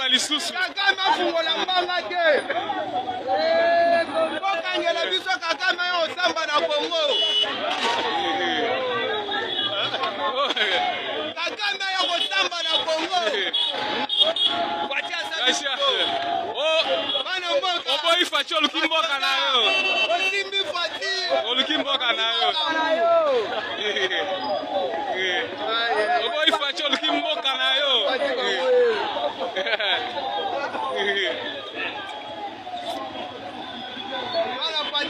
aloba lisusu. Kagame afungola mbanga te. Kokangela biso Kagame osamba na Kongo. Kagame ya kosamba na Kongo. Kwacha sasa. Bana mboka. Oboyi fachi olukimboka nayo. Osimbi fati. Olukimboka nayo. Oboyi fachi olukimboka nayo.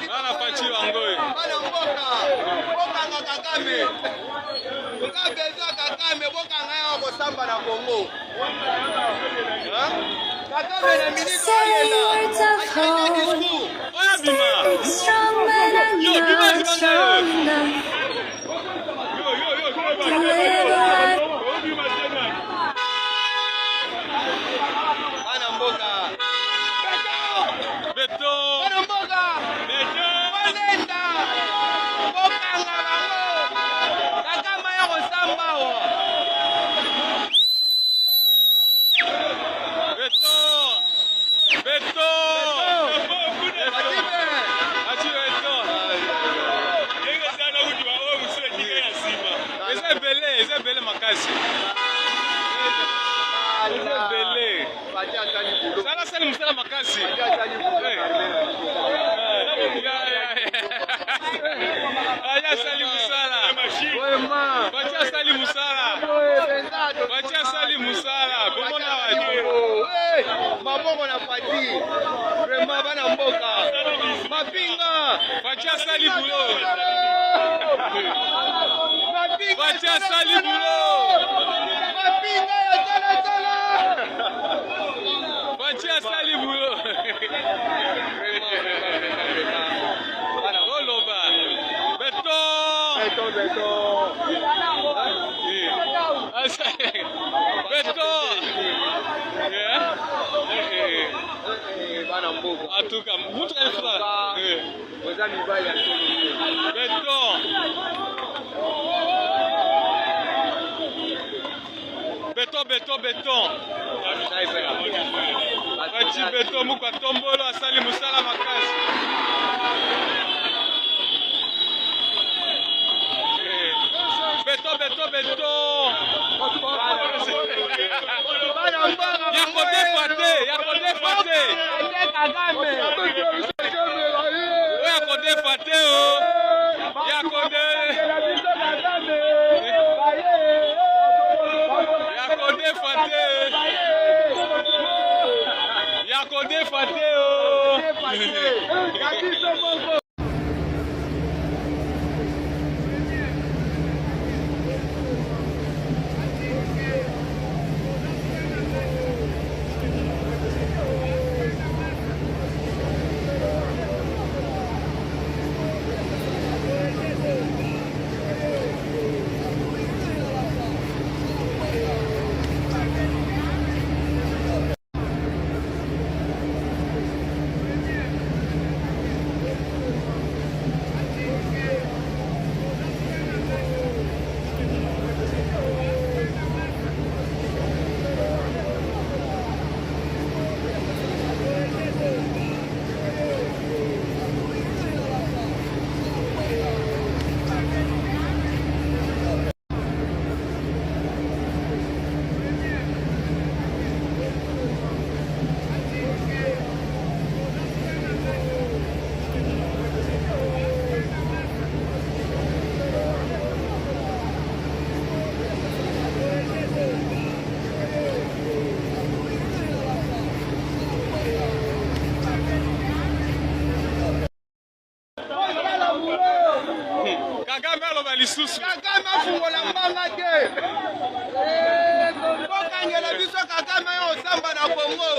Bana fachi wangoyi. Bana mboka. Bokanga Kagame. Bokabeza Kagame bokanga ya kosamba na Kongo. Kagame na miniko yela. Ayana discours. Oya bima. Strong men and Yo, bima not bima strong nayo. enough to live a life. Bana mboka. Beto. Bana mboka. Beto. Walenda. Bokanga bango. Kagame ya kosamba wa. Beto. Beto. Achi Beto. Eze bele makasi. Eze bele. Sala musala makasi. Aya sali musala. Bacha sali musala. Bacha sali musala. Bomona waje. Maboko na pati. Vraiment bana mboka. Mapinga. Bacha sali bulo. Mapinga. Bacha sali bulo. Mapinga ya tala tala. Bacha sali bulo. Oloba. Beto. Beto. Beto. Bana mboka. Atuka mtu alifika. Oza mibali ya solo. Beto. Beto. Bachi Beto mukwa tombolo asali musala makasi. Beto. Bana mboka. Yakode fate. Kagame. Yakode fate o. Yakode fate o. Kagame aloba lisusu. Kagame afungola mbanga te. Kokangela biso Kagame osamba na Kongo.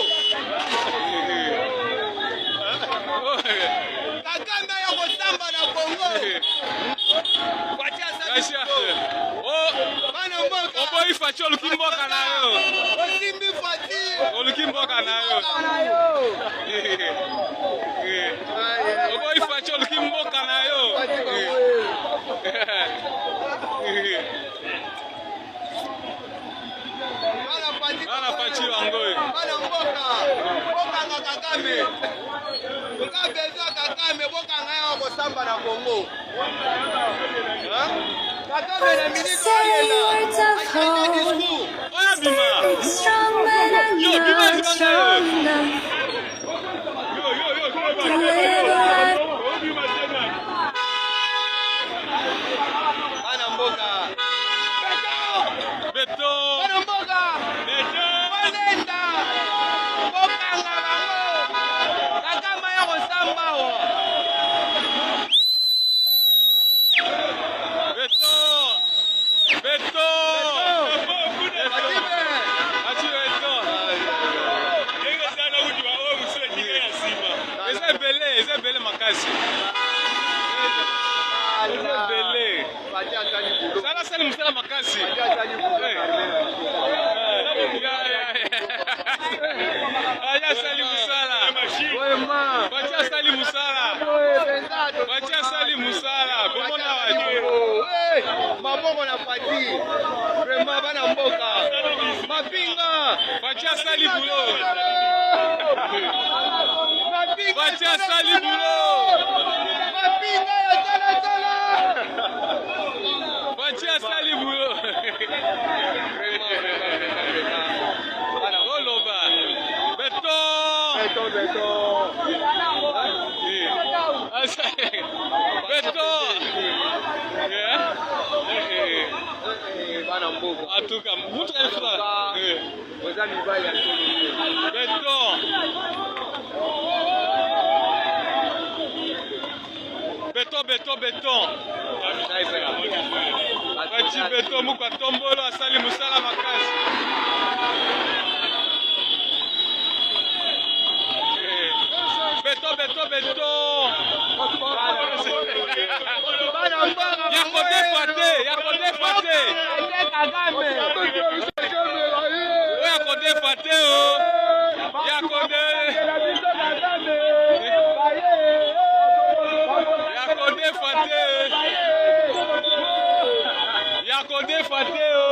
Kagame ya kosamba na Kongo. Kwacha sasa. Bana mboka. Oboyi fachi olukimboka nayo. Osimbi fati. Olukimboka nayo. Oboyi fachi olukimboka nayo. Bana fachi wangoyi. bana mboka bokanga Kagame toza besoin Kagame bokanga ya kosamba na Congo Kagame na ministre Say words of hope. Oya bima. Strong men are Yo, bima not bima strong enough to live a life. bana mboka Beto. bana mboka Beto. Walenda bokanga bango Kagame ya kosamba wa Beto. Beto. Ati Beto. Eza ebele makasi. Eza ebele. Sala mosala makasi. Aya sali musala. Batia sali musala. Batia sali musala. Bomona wapi? Maboko na pati. Vraiment bana mboka. Mapinga. Batia sali bulo. Mapinga. Batia sali bulo. Mapinga ya tala tala. Batia sali bulo. Oloba. Beto. Beto. Beto. Bana mboka. Atuka mutu elfa. Oza mibali ya Beto. Beto. Bati Beto muka tombolo asali musala makasi. Beto. bana mboka. Ya kodefate. Kagame. Oya kodefate o. Ya kodefate o.